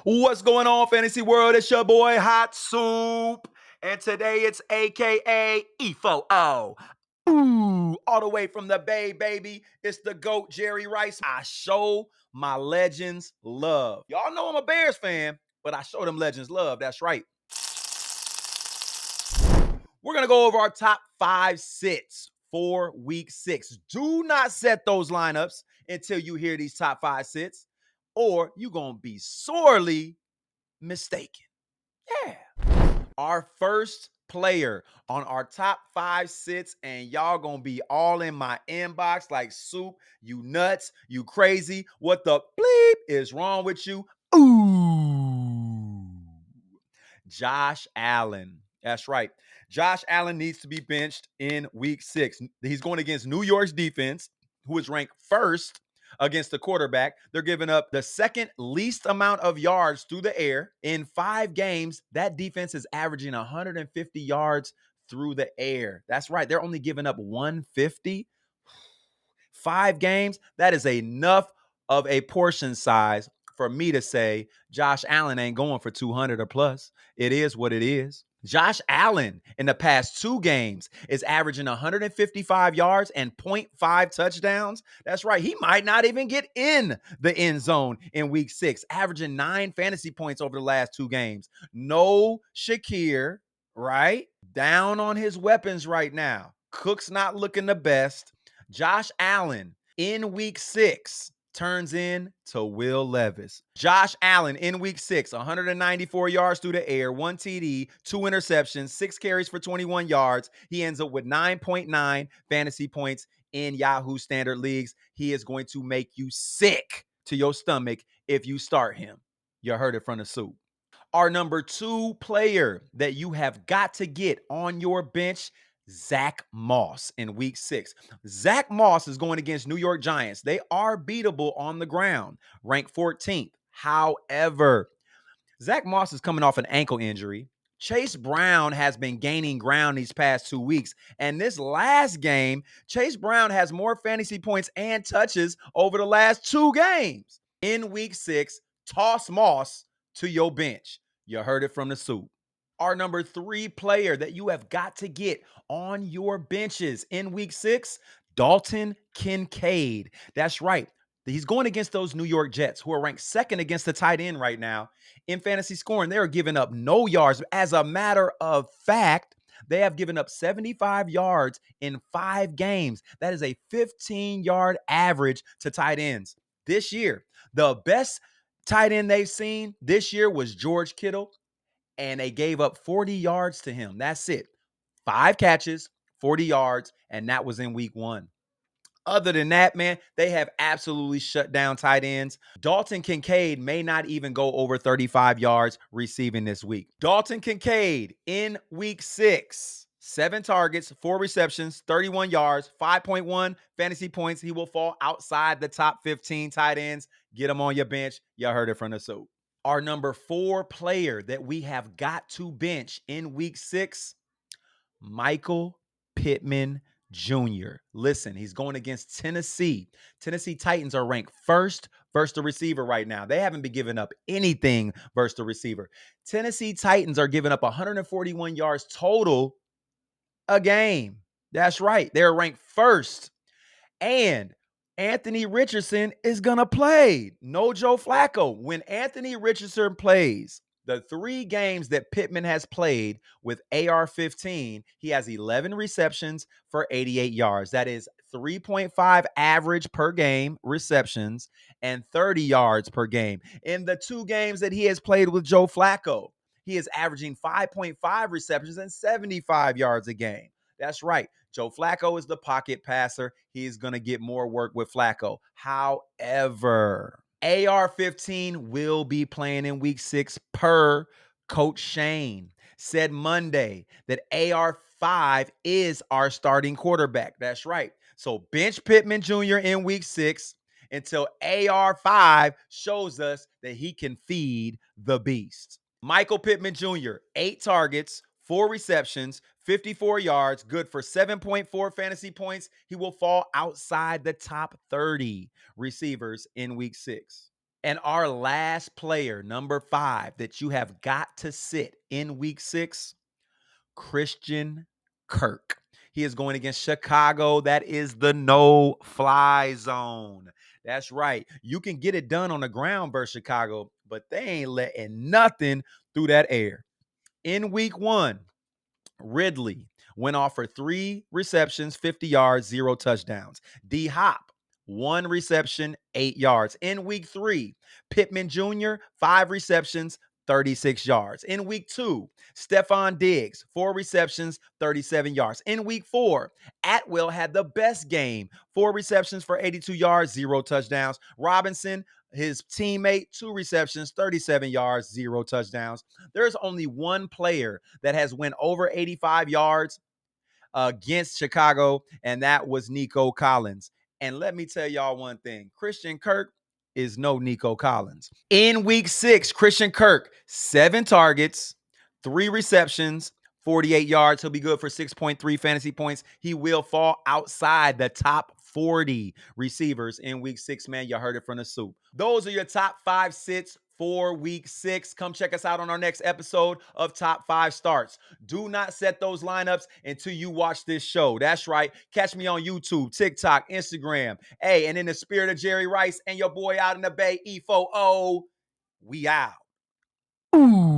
What's going on, Fantasy World? It's your boy Hot Soup. And today it's AKA E4O. Ooh, all the way from the Bay, baby. It's the GOAT, Jerry Rice. I show my legends love. Y'all know I'm a Bears fan, but I show them legends love. That's right. We're going to go over our top 5 sits for week 6. Do not set those lineups until you hear these top 5 sits, or you're going to be sorely mistaken. Yeah. Our first player on our top 5 sits, and y'all gonna be all in my inbox like, Soup, you nuts, you crazy. What the bleep is wrong with you? Ooh. Josh Allen. That's right. Josh Allen needs to be benched in week 6. He's going against New York's defense, who is ranked first against the quarterback. They're giving up the second least amount of yards through the air. In 5 games, that defense is averaging 150 yards through the air. That's right. They're only giving up 150. 5 games, that is enough of a portion size for me to say Josh Allen ain't going for 200 or plus. It is what it is. Josh Allen in the past 2 games is averaging 155 yards and 0.5 touchdowns. That's right. He might not even get in the end zone in week 6, averaging 9 fantasy points over the last 2 games. No Shakir, right? Down on his weapons right now. Cook's not looking the best. Josh Allen in week 6 turns in to Will Levis. Josh Allen in week 6, 194 yards through the air, 1 TD, 2 interceptions, 6 carries for 21 yards. He ends up with 9.9 fantasy points in Yahoo Standard Leagues. He is going to make you sick to your stomach if you start him. You heard it from the Soup. Our number 2 player that you have got to get on your bench, Zack Moss in week 6. Zack Moss is going against New York Giants. They are beatable on the ground, ranked 14th. However, Zack Moss is coming off an ankle injury. Chase Brown has been gaining ground these past 2 weeks. And this last game, Chase Brown has more fantasy points and touches over the last 2 games. In week 6, toss Moss to your bench. You heard it from the Soup. Our number 3 player that you have got to get on your benches in week 6, Dalton Kincaid. That's right. He's going against those New York Jets, who are ranked 2nd against the tight end right now in fantasy scoring. They are giving up no yards. As a matter of fact, they have given up 75 yards in 5 games. That is a 15-yard average to tight ends this year. The best tight end they've seen this year was George Kittle, and they gave up 40 yards to him. That's it. 5 catches, 40 yards, and that was in week 1. Other than that, man, they have absolutely shut down tight ends. Dalton Kincaid may not even go over 35 yards receiving this week. Dalton Kincaid in week 6, 7 targets, 4 receptions, 31 yards, 5.1 fantasy points. He will fall outside the top 15 tight ends. Get him on your bench. You heard it from the Soup. Our number 4 player that we have got to bench in week 6, Michael Pittman Jr. Listen, he's going against Tennessee. Tennessee Titans are ranked first versus the receiver right now. They haven't been giving up anything versus the receiver. Tennessee Titans are giving up 141 yards total a game. That's right. They're ranked first. And Anthony Richardson is going to play. No Joe Flacco. When Anthony Richardson plays, the 3 games that Pittman has played with AR-15, he has 11 receptions for 88 yards. That is 3.5 average per game receptions and 30 yards per game. In the 2 games that he has played with Joe Flacco, he is averaging 5.5 receptions and 75 yards a game. That's right. Joe Flacco is the pocket passer. He's going to get more work with Flacco. However, AR-15 will be playing in week 6 per Coach Shane. Said Monday that AR-5 is our starting quarterback. That's right. So bench Pittman Jr. in week 6 until AR-5 shows us that he can feed the beast. Michael Pittman Jr., 8 targets, 4 receptions, 54 yards, good for 7.4 fantasy points. He will fall outside the top 30 receivers in week 6. And our last player, number 5, that you have got to sit in week 6, Christian Kirk. He is going against Chicago. That is the no-fly zone. That's right. You can get it done on the ground versus Chicago, but they ain't letting nothing through that air. In week 1, Ridley went off for 3 receptions, 50 yards, 0 touchdowns. D Hop, 1 reception, 8 yards. In week 3, Pittman Jr., 5 receptions, 36 yards. In week 2, Stephon Diggs, 4 receptions, 37 yards. In week 4, Atwell had the best game, 4 receptions for 82 yards, 0 touchdowns. Robinson, his teammate, 2 receptions, 37 yards, 0 touchdowns. There's only one player that has went over 85 yards against Chicago, and that was Nico Collins. And let me tell y'all one thing, Christian Kirk is no Nico Collins. In week 6, Christian Kirk, 7 targets, 3 receptions, 48 yards. He'll be good for 6.3 fantasy points. He will fall outside the top 40 receivers in week 6, man. You heard it from the soup. Those are your top 5 sits for week 6. Come check us out on our next episode of Top 5 Starts. Do not set those lineups until you watch this show. That's right. Catch me on YouTube, TikTok, Instagram. Hey, and in the spirit of Jerry Rice and your boy out in the Bay, E4O, we out. Ooh.